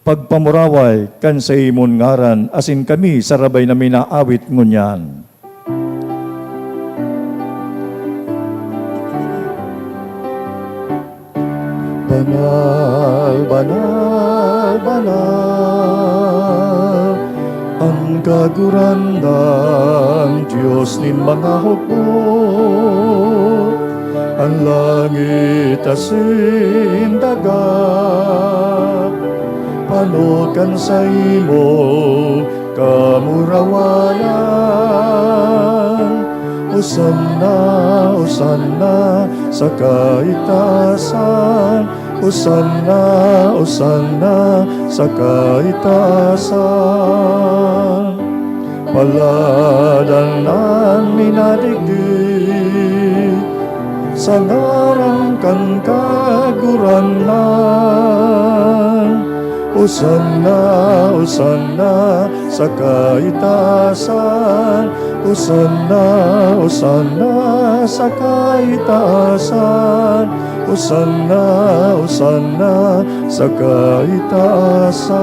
S3: pagpamuraway kan sa imon ngaran, asin kami sarabay na minaawit ngunyan. Banal, banal, banal, ang kagurangnan Diyos nin mga hukbo, ang langit asin daga, panokan sa imo kamurawayan. Hosanna, Hosanna sa kaitasan, Hosanna, Hosanna sa kaitasan. Paladan ang minadigdig sa ngaran kan kagurangnan. Hosanna, Hosanna sa kaitasan, Hosanna, Hosanna sa kaitasan, Hosanna, Hosanna sa kaitasan.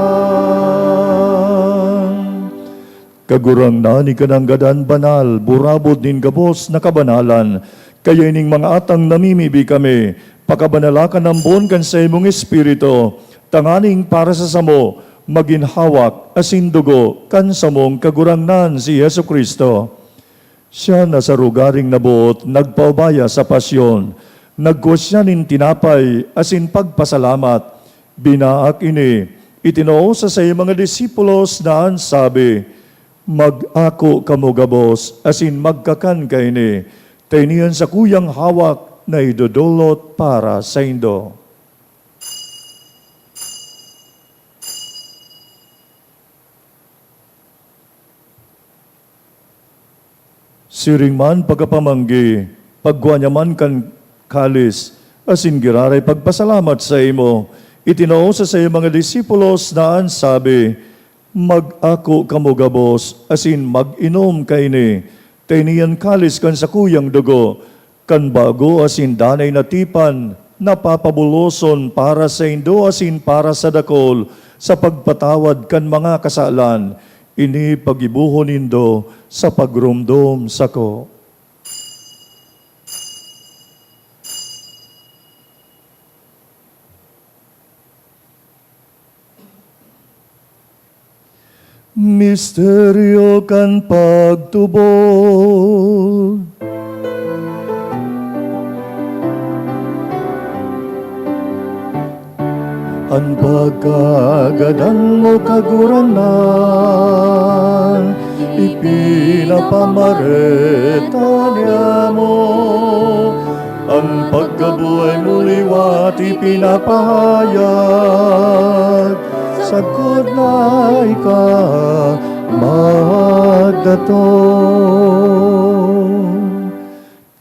S3: Kagurangnan ni kananggadan banal, burabod nin gabos na kabanalan, kaya ining mga atang namimibi kami, pakabanalakan ng buon kan sa imong espiritu, tanganing para sa samo, maginhawak asin dugo kan samong kagurangnan si Yesu Kristo. Siya na sa rugaring nabuot, nagpaubaya sa pasyon, nagkusyanin tinapay asin pagpasalamat, binaak ini, itinoo sa mga disipulos na ansabi, mag-ako kamo gabos, asin magkakan kaini, tainian sa kuyang hawak na idodolot para sa indo. Siring man pagkapamanggi, pagguanya man kan kalis, asin giraray pagpasalamat sa imo, itinoo sa mga disipulos na ansabi, mag-ako kamo gabos, asin mag-inom kaini, tainian kalis kan sa kuyang dugo, kan bago asin danay na tipan, napapabuloson para sa indo asin para sa dakol, sa pagpatawad kan mga kasalan, ini pagibuhon nindo sa pagrumdom sako. Misteryo kan pagtubod, ang pagkagadan mo kagurangnan, ipinapamareta niya mo. Ang pagkabuhay mo liwat ipinapahayag, sagkod na ika, magdatong.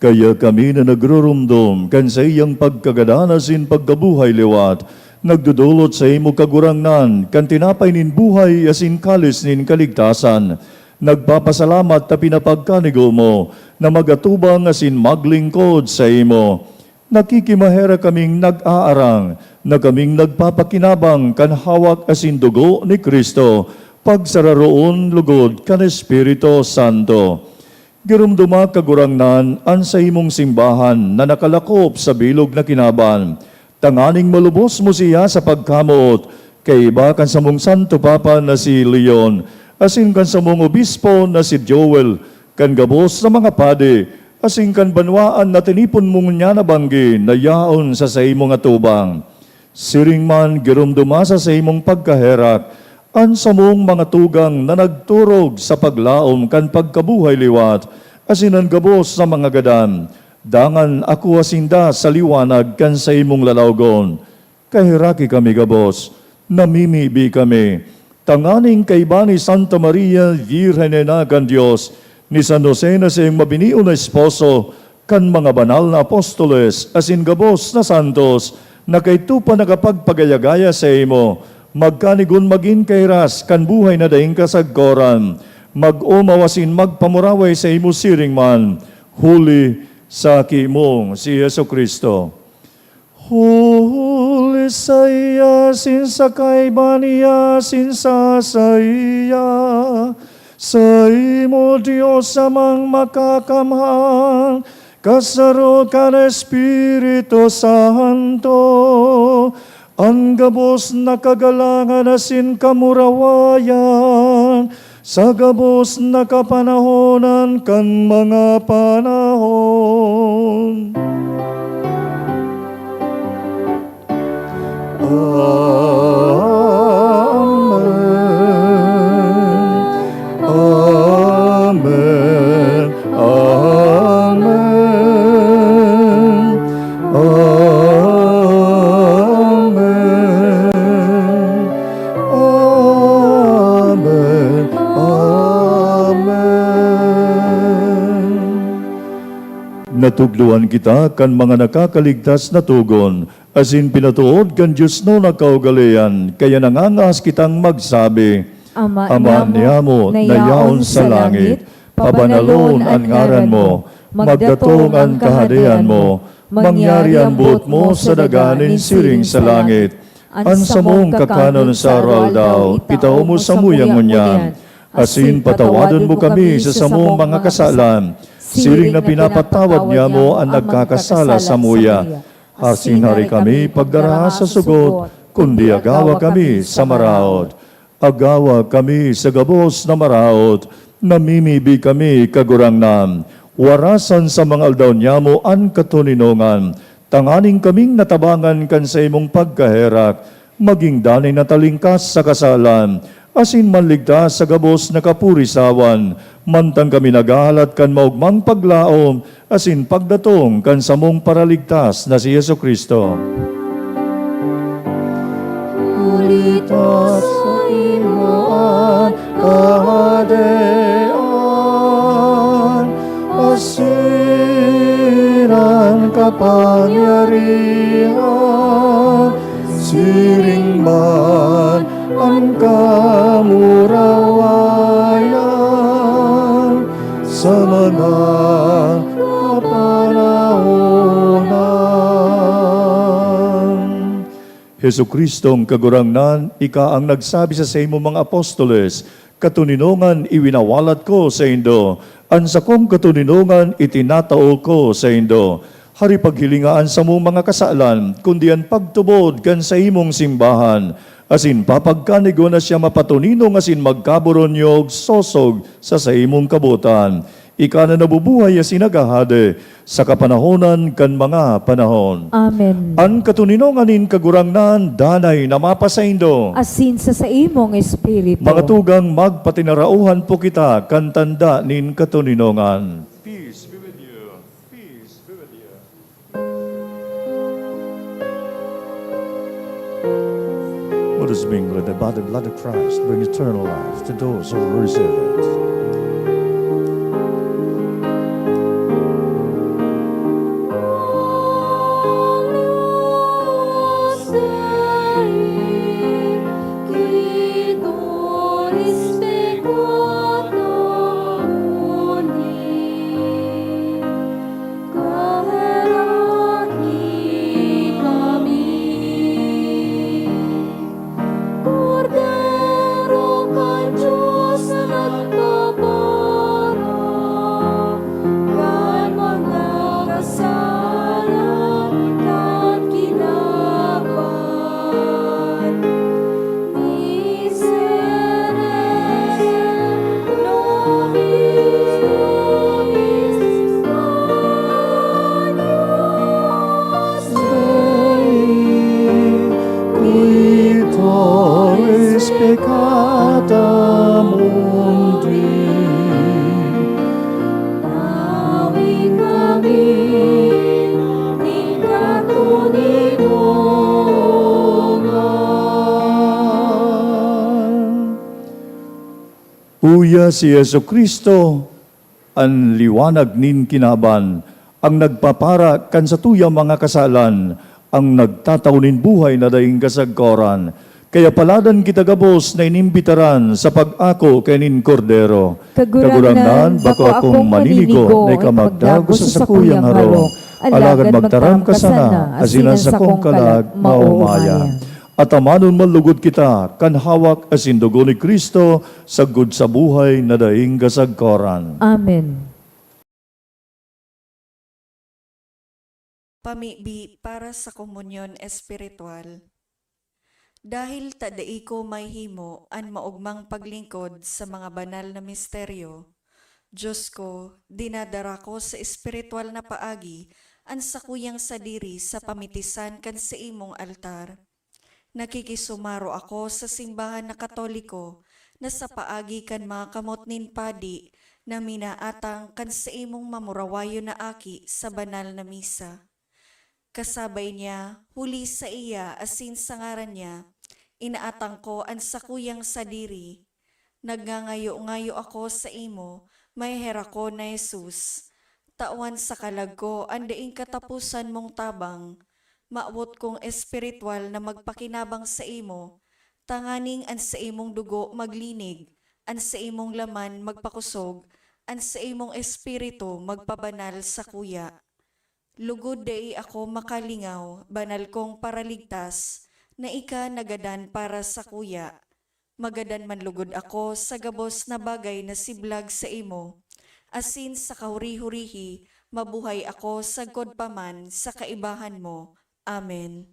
S3: Kaya kami na nagrurumdom kan sa iyang pagkagadanas in pagkabuhay liwat, nagdudulot sa imo kagurangnan, kan tinapay nin buhay asin kalis nin kaligtasan. Nagpapasalamat ta pinapagkanigo mo na magatubang asin maglingkod sa imo. Nakikimahera kaming nag-aarang, na kaming nagpapakinabang kan hawak asin dugo ni Kristo, pagsararoon lugod kan Espiritu Santo. Girumduma kagurangnan an sa imong simbahan na nakalakop sa bilog na kinaban. Tanganing malubos mo siya sa pagkamuot, kay iba kan sa mong Santo Papa na si Leon, asin kan sa mong obispo na si Joel, kan gabos na mga pade, asin kan banwaan na tinipon mong niya na banggi na yaon sa imong atubang. Siring man girumduma sa imong pagkaherak, an sa mong mga tugang na nagturog sa paglaom kan pagkabuhay liwat, asin ang gabos sa mga gadan, dangan ako asinda sa liwanag kan sa imong lalawgon. Kahiraki kami gabos, namimibi kami, tanganing kaiba ni Santa Maria, Virgen kan Diyos, ni San Jose na siyang mabiniyo na esposo, kan mga banal na apostoles, asin gabos na santos, na kay tupa nakapagpagayagaya sa imo, magkanigon maging kairas kan buhay na daing kasagkoran, mag-umawasin magpamuraway sa imo siring man, huli sa kimong si Yesu Kristo. Huli sa iya, sin sa kaiba niya, sin sa iya, sa imo Diyos amang makakamhan, kasaro kan Espiritu Santo, ang gabos na kagalangan asin kamurawayan, sa gabos na kapanahonan kan mga panahon. Amen. Amen. Amen. Amen. Amen. Natugluan kita kan mga nakakaligtas na tugon, asin pinatuod kan Diyos no nakaugalian, kaya nangangas kitang magsabi,
S1: Ama
S3: niya mo, nayaon sa langit, pabanalon ang ngaran mo, magdatong ang kahadian mo, mangyari ang buot mo sa daganin siring sa langit. An sa mong kakanon sa aral daw, itao mo sa muyang ngunyan, asin patawadon mo kami sa samong mga kasalan, siring na pinapatawad niya mo ang nagkakasala sa muya. Asin hari kami pagdara sa sugot, kundi agawa kami sa maraot. Agawa kami sa gabos na maraot, namimibi kami kagurangnan. Warasan sa mga aldaw niya mo ang katuninongan, tanganing kaming natabangan kan sa imong pagkaherak, maging danay na talingkas sa kasalan, asin manligtas sa gabos na kapurisawan, mantang kami nagahalat kan maugmang paglaom, asin pagdatong kan samong paraligtas na si Yesu Kristo. Ulitas sa imoan kahadean, asin ang kapangyarihan, siring man ang kamurawayan, sa mga kapanahonan. Hesu Kristong kagurangnan, ika ang nagsabi sa imo mga apostoles, katuninongan iwinawalat ko sa indo, an sa kong katuninongan itinatao ko sa indo. Hari paghilingaan sa mong mga kasalan, kundi ang pagtubod kan sa imong simbahan, asin papagkanigo na siya mapatuninong asin magkaburonyog sosog sa imong kabutan. Ika na nabubuhay asin nagahade sa kapanahonan kan mga panahon.
S1: Amen.
S3: Ang katuninonganin kagurangnan, danay na mapasaindo.
S1: Asin sa imong espiritu.
S3: Mga tugang magpatinarauhan po kita, kan tanda nin katuninongan. Peace be with you. Peace be with you. Let us mingled, the body and blood of Christ, bring eternal life to those who receive it. Peccata mundi, nawi kami di katunidongan. Uya si Yesu Kristo, ang liwanag nin kinaban, ang nagpapara kan sa tuya mga kasalan, ang nagtataunin buhay na daing kasagkoran. Kaya paladan kita gabos na inimbitaran sa pag-ako kanin kordero. Kagurangnan, bako akong maninigo, na ikamagdago sa sakuyang haro. Alagad magtaram ka sana, asinan sa kong kalag, maumaya. At amanon malugod kita, kan hawak asin dugo ni Kristo, sagud sa buhay na daing kasagkoran.
S1: Amen.
S5: Pamibi para sa komunyon espiritual. Dahil tadai ko may himo an maugmang paglingkod sa mga banal na misteryo, Diyos ko, dinadara ko sa espiritual na paagi an sakuyang sadiri sa pamitisan kan sa imong altar. Nakikisumaro ako sa simbahan na Katoliko na sa paagi kan mga kamot nin padi na minaatang kan sa imong mamurawayo na aki sa banal na misa. Kasabay niya, huli sa iya asin sa ngaran niya, inaatang ko ang sakuyang sadiri. Nagngangayo-ngayo ako sa imo, may hera ko na Jesus. Tawan sa kalag ko, andaing katapusan mong tabang. Maawot kong espiritual na magpakinabang sa imo. Tanganing an sa imong dugo maglinig, an sa imong laman magpakusog, an sa imong espiritu magpabanal sa kuya. Lugod dai ako makalingaw, banal kong paraligtas, na ika nagadan para sa kuya. Magadan man lugod ako sa gabos na bagay na siblag sa imo. Asin sa kahuri-hurihi, mabuhay ako sa godpaman sa kaibahan mo. Amen.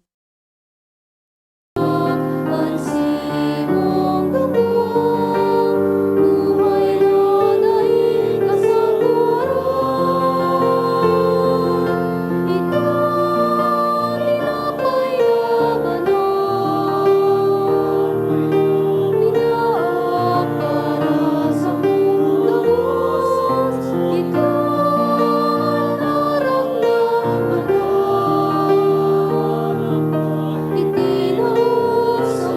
S2: Itinos sa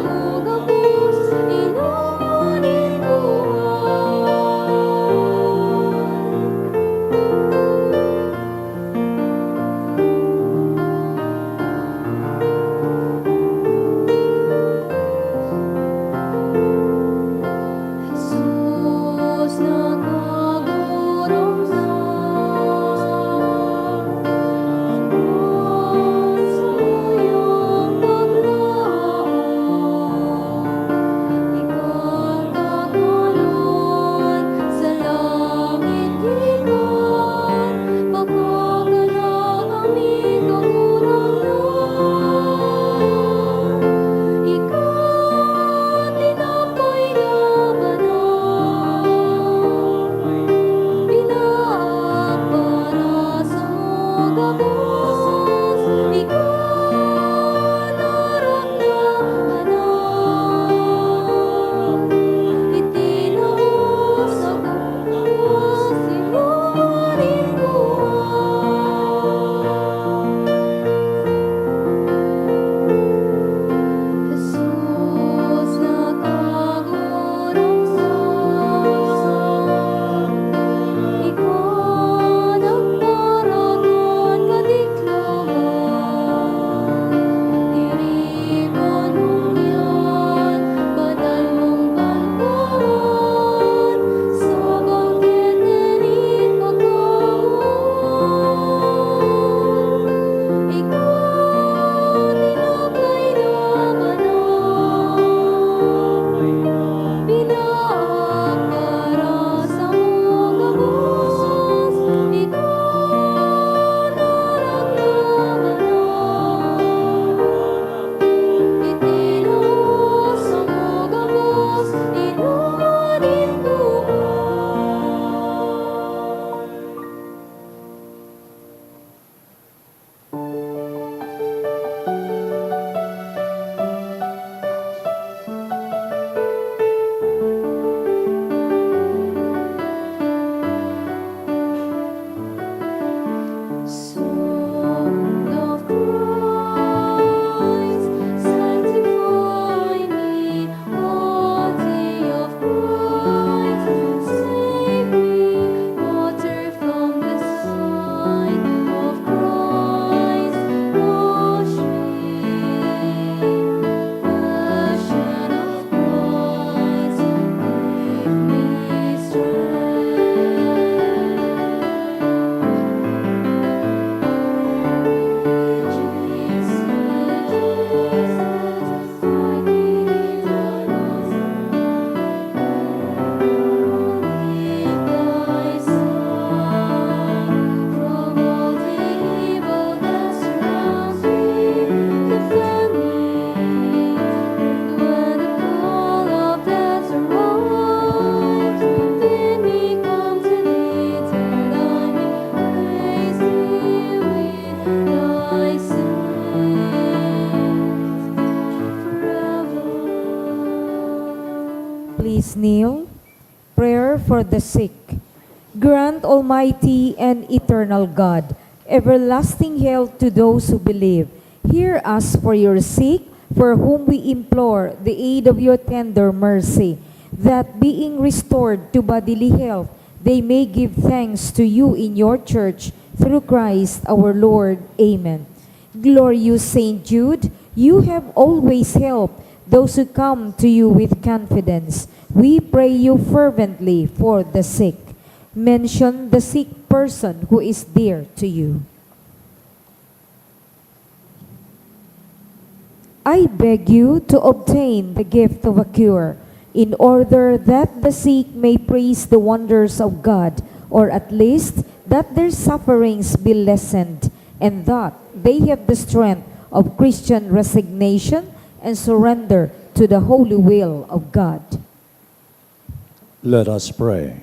S1: Please kneel. Prayer for the sick. Grant, Almighty and eternal God, everlasting health to those who believe. Hear us for your sick, for whom we implore the aid of your tender mercy, that being restored to bodily health, they may give thanks to you in your church, through Christ our Lord. Amen. Glorious Saint Jude, you have always helped those who come to you with confidence. We pray you fervently for the sick. Mention the sick person who is dear to you. I beg you to obtain the gift of a cure, in order that the sick may praise the wonders of God, or at least that their sufferings be lessened, and that they have the strength of Christian resignation and surrender to the holy will of God.
S3: Let us pray.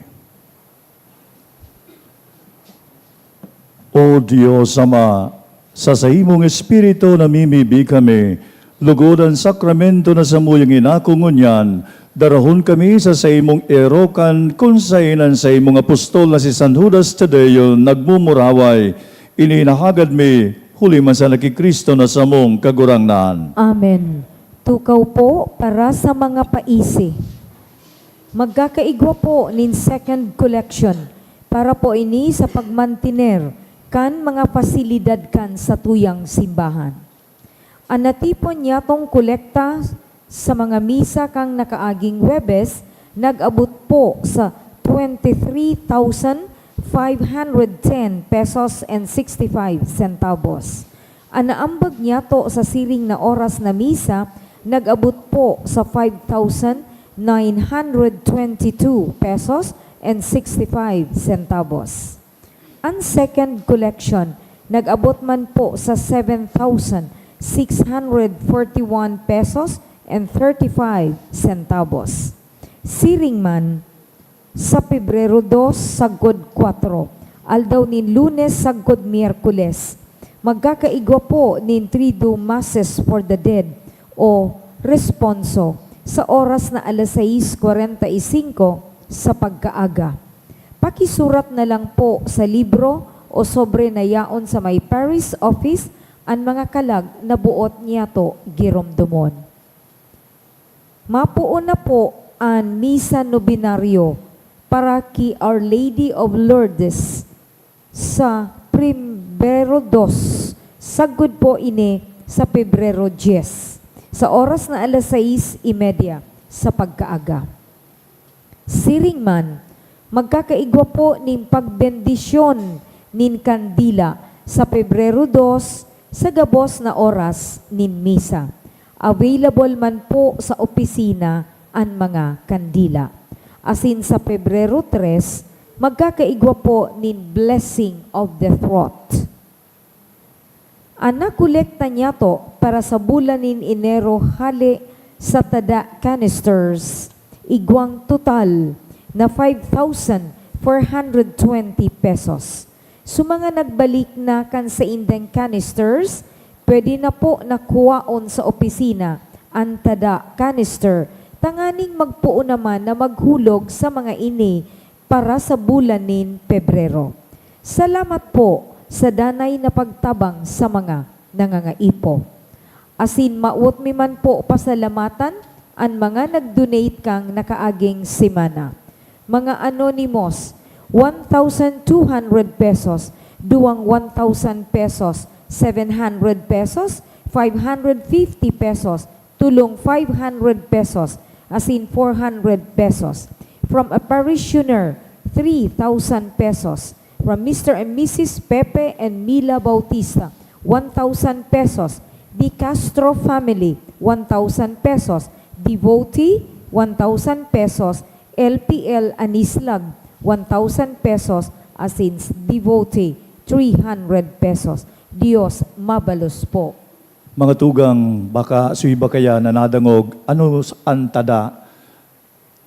S3: O Diyos Ama, sa imong Espiritu namimibi kami, lugod ang sakramento na samuyang inakungunyan, darahon kami sa imong erokan kung sainan sa imong apostol na si San Judas Tadeo nagmumuraway, ininahagad mi, huli man sa nakikristo na samong kagurangnan.
S1: Amen. Tukaw po para sa mga paisi. Magkakaigwa po nin second collection para po ini sa pagmantiner kan mga pasilidad kan sa tuyang simbahan. Anatipon niya tong kolekta sa mga misa kang nakaaging Webes, nag-abot po sa 23,510 pesos and 65 centavos. Anaambag niya to sa siring na oras na misa, nag-abot po sa 5,922 pesos and 65 centavos. Ang second collection, nag-abot man po sa 7,641 pesos and 35 centavos. Siring man, sa Pebrero 2, sagod 4, aldaw nin Lunes, sagod Miyerkules, magkakaigwa po nin Triduum Masses for the Dead o Responso sa oras na alas 6:45 sa pagkaaga. Pakisurat na lang po sa libro o sobre na yaon sa may parish office ang mga kalag na buot niya to giromdomon. Mapuon na po ang Misa Nobenaryo para ki Our Lady of Lourdes sa Pebrero 2, sagod po ini sa Pebrero 10, sa oras na alas 6:30 sa pagkaaga. Siring man, magkakaigwa po ning pagbendisyon nin kandila sa Pebrero 2 sa gabos na oras nin misa. Available man po sa opisina ang mga kandila. Asin sa Pebrero 3, magkakaigwa po nin blessing of the throat. Anakolekta niya to para sa bulan nin Enero hali sa tada canisters, igwang total na 5,420 pesos. So mga nagbalik na kan sa indang canisters, pwede na po nakuwaon sa opisina ang tada canister. Tanganing magpuo naman na maghulog sa mga ini para sa bulan nin Pebrero. Salamat po sa danay na pagtabang sa mga nangangaipo. Asin maut mi man po pasalamatan ang mga nag-donate kang nakaaging semana. Mga anonymous, 1,200 pesos, duwang 1,000 pesos, 700 pesos, 550 pesos, tulong 500 pesos, asin 400 pesos. From a parishioner, 3,000 pesos. From Mr. and Mrs. Pepe and Mila Bautista, 1,000 pesos. Di Castro family, 1,000 pesos. Devotee, 1,000 pesos. LPL Anislag, 1,000 pesos. Asin devotee, 300 pesos. Diyos mabalos po.
S3: Mga tugang, baka suiba kaya nanadangog, ano ang tada?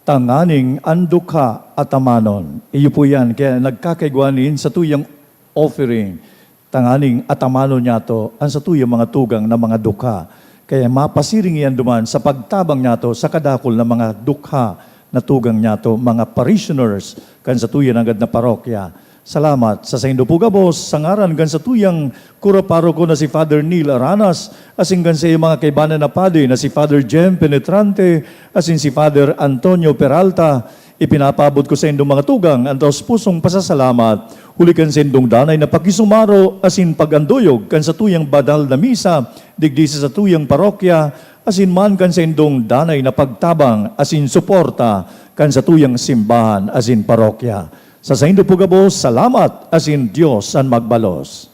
S3: Tanganing andukha atamanon. Iyo po yan, kaya nagkakaigwanin sa tuyang offering. Tanganing atamanon niya to, ang sa tuyang mga tugang na mga dukha. Kaya mapasiring yan duman sa pagtabang niya to sa kadakol na mga dukha natugang niya to mga parishioners kan sa tuyan agad na parokya. Salamat sa Saindo Pugabos, sa ngaran kan sa tuyang kuraparoko na si Father Neil Aranas, asin kan sa iyong mga kaibanan na padi na si Father Jem Penetrante, asin si Father Antonio Peralta, ipinapabot ko sa indong mga tugang ang taos pusong pasasalamat, huli kan sa indong danay na pakisumaro, asin paganduyog kan sa tuyang badal na misa, digdi sa tuyang parokya, asin man kan sa indong danay na pagtabang, asin suporta kan sa tuyang simbahan, asin parokya. Sa Saindo Pugabos, salamat asin Diyos ang magbalos.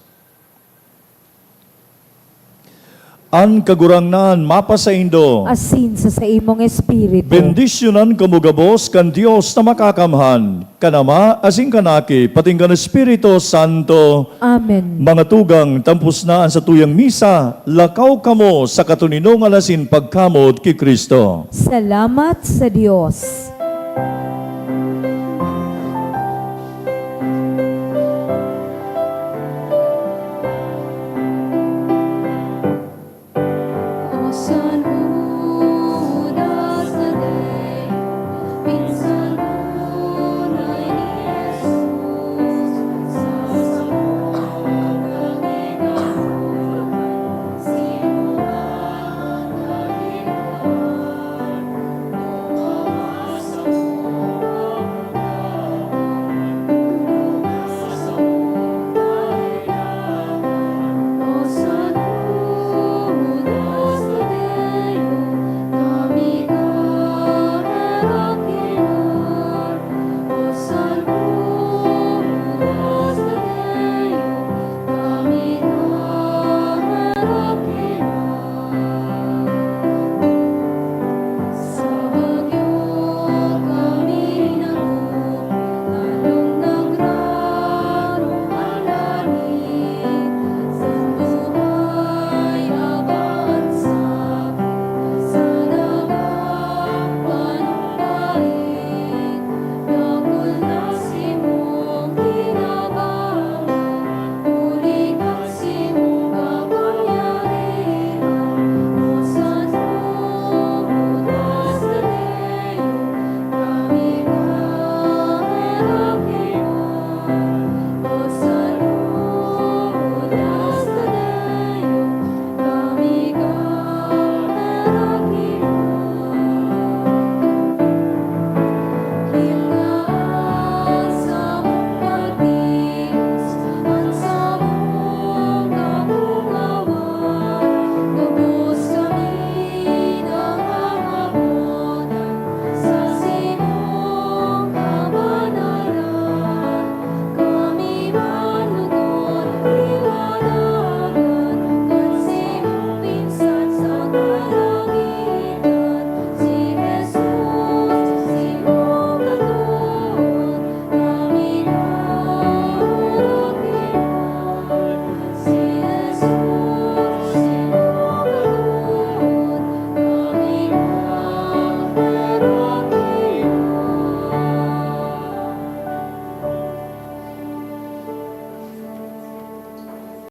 S3: An kagurangnan mapasaindo.
S1: Asin sa imong espiritu.
S3: Bendisyonan kamugabos kan Dios na makakamhan. Kanama asin kanaki pating kan Espiritu Santo.
S1: Amen.
S3: Mga tugang tampus na ang sa tuyang misa, lakaw kamo sa katuninong alasin pagkamot ki Kristo.
S1: Salamat sa Diyos.